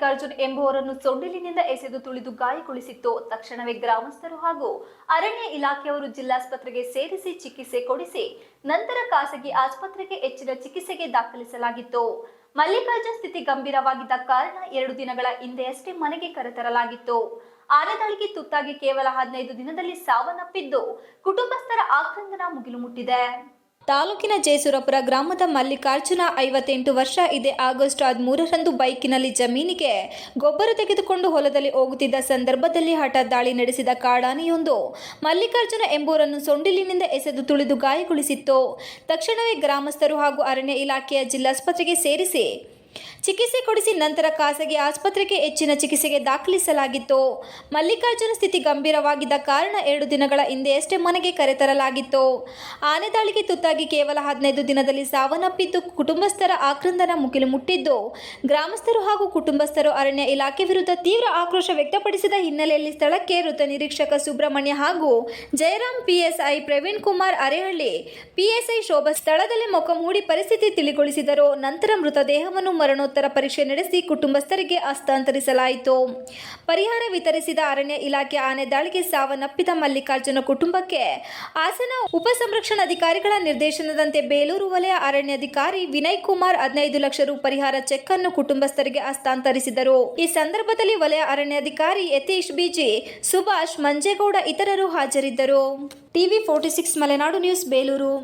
ಮಲ್ಲಿಕಾರ್ಜುನ್ ಎಂಬುವರನ್ನು ಸೊಂಡಿಲಿನಿಂದ ಎಸೆದು ತುಳಿದು ಗಾಯಗೊಳಿಸಿತ್ತು. ತಕ್ಷಣವೇ ಗ್ರಾಮಸ್ಥರು ಹಾಗೂ ಅರಣ್ಯ ಇಲಾಖೆಯವರು ಜಿಲ್ಲಾಸ್ಪತ್ರೆಗೆ ಸೇರಿಸಿ ಚಿಕಿತ್ಸೆ ಕೊಡಿಸಿ ನಂತರ ಖಾಸಗಿ ಆಸ್ಪತ್ರೆಗೆ ಹೆಚ್ಚಿನ ಚಿಕಿತ್ಸೆಗೆ ದಾಖಲಿಸಲಾಗಿತ್ತು. ಮಲ್ಲಿಕಾರ್ಜುನ್ ಸ್ಥಿತಿ ಗಂಭೀರವಾಗಿದ್ದ ಕಾರಣ 2 ದಿನಗಳ ಹಿಂದೆಯಷ್ಟೇ ಮನೆಗೆ ಕರೆತರಲಾಗಿತ್ತು. ಆನೆ ದಾಳಿಗೆ ತುತ್ತಾಗಿ ಕೇವಲ 15 ದಿನದಲ್ಲಿ ಸಾವನ್ನಪ್ಪಿದ್ದು ಕುಟುಂಬಸ್ಥರ ಆಕ್ರಂದನ ಮುಗಿಲು ಮುಟ್ಟಿದೆ. ತಾಲೂಕಿನ ಜೇಸುರಪುರ ಗ್ರಾಮದ ಮಲ್ಲಿಕಾರ್ಜುನ 58 ವರ್ಷ ಇದೇ ಆಗಸ್ಟ್ 13ರಂದು ಬೈಕಿನಲ್ಲಿ ಜಮೀನಿಗೆ ಗೊಬ್ಬರ ತೆಗೆದುಕೊಂಡು ಹೊಲದಲ್ಲಿ ಹೋಗುತ್ತಿದ್ದ ಸಂದರ್ಭದಲ್ಲಿ ಹಠಾತ್ ದಾಳಿ ನಡೆಸಿದ ಕಾಡಾನೆಯೊಂದು ಮಲ್ಲಿಕಾರ್ಜುನ ಎಂಬುವರನ್ನು ಸೊಂಡಿಲಿನಿಂದ ಎಸೆದು ತುಳಿದು ಗಾಯಗೊಳಿಸಿತ್ತು. ತಕ್ಷಣವೇ ಗ್ರಾಮಸ್ಥರು ಹಾಗೂ ಅರಣ್ಯ ಇಲಾಖೆಯ ಜಿಲ್ಲಾಸ್ಪತ್ರೆಗೆ ಸೇರಿಸಿ ಚಿಕಿತ್ಸೆ ಕೊಡಿಸಿ ನಂತರ ಖಾಸಗಿ ಆಸ್ಪತ್ರೆಗೆ ಹೆಚ್ಚಿನ ಚಿಕಿತ್ಸೆಗೆ ದಾಖಲಿಸಲಾಗಿತ್ತು. ಮಲ್ಲಿಕಾರ್ಜುನ ಸ್ಥಿತಿ ಗಂಭೀರವಾಗಿದ್ದ ಕಾರಣ 2 ದಿನಗಳ ಹಿಂದೆಯಷ್ಟೇ ಮನೆಗೆ ಕರೆತರಲಾಗಿತ್ತು. ಆನೆ ದಾಳಿಗೆ ತುತ್ತಾಗಿ ಕೇವಲ 15 ದಿನದಲ್ಲಿ ಸಾವನ್ನಪ್ಪಿದ್ದು ಕುಟುಂಬಸ್ಥರ ಆಕ್ರಂದನ ಮುಗಿಲು ಮುಟ್ಟಿದ್ದು ಗ್ರಾಮಸ್ಥರು ಹಾಗೂ ಕುಟುಂಬಸ್ಥರು ಅರಣ್ಯ ಇಲಾಖೆ ವಿರುದ್ಧ ತೀವ್ರ ಆಕ್ರೋಶ ವ್ಯಕ್ತಪಡಿಸಿದ ಹಿನ್ನೆಲೆಯಲ್ಲಿ ಸ್ಥಳಕ್ಕೆ ವೃತ್ತ ನಿರೀಕ್ಷಕ ಸುಬ್ರಹ್ಮಣ್ಯ ಹಾಗೂ ಜಯರಾಮ್, ಪಿಎಸ್ಐ ಪ್ರವೀಣ್ ಕುಮಾರ್ ಅರೇಹಳ್ಳಿ, ಪಿಎಸ್ಐ ಶೋಭಾ ಸ್ಥಳದಲ್ಲಿ ಮೊಕ ಹೂಡಿ ಪರಿಸ್ಥಿತಿ ತಿಳಿಗೊಳಿಸಿದರು. ನಂತರ ಮೃತದೇಹವನ್ನು ಮರಣೋತ್ತರ ಪರೀಕ್ಷೆ ನಡೆಸಿ ಕುಟುಂಬಸ್ಥರಿಗೆ ಹಸ್ತಾಂತರಿಸಲಾಯಿತು. ಪರಿಹಾರ ವಿತರಿಸಿದ ಅರಣ್ಯ ಇಲಾಖೆ ಆನೆ ದಾಳಿಗೆ ಸಾವನ್ನಪ್ಪಿದ ಮಲ್ಲಿಕಾರ್ಜುನ ಕುಟುಂಬಕ್ಕೆ ಹಾಸನ ಉಪಸಂರಕ್ಷಣಾಧಿಕಾರಿಗಳ ನಿರ್ದೇಶನದಂತೆ ಬೇಲೂರು ವಲಯ ಅರಣ್ಯಾಧಿಕಾರಿ ವಿನಯ್ ಕುಮಾರ್ 15 ಲಕ್ಷ ರು ಪರಿಹಾರ ಚೆಕ್ ಅನ್ನು ಕುಟುಂಬಸ್ಥರಿಗೆ ಹಸ್ತಾಂತರಿಸಿದರು. ಈ ಸಂದರ್ಭದಲ್ಲಿ ವಲಯ ಅರಣ್ಯಾಧಿಕಾರಿ ಯತೀಶ್ ಬಿಜಿ, ಸುಭಾಷ್, ಮಂಜೇಗೌಡ ಇತರರು ಹಾಜರಿದ್ದರು. TV 46 Malenadu news, Belur.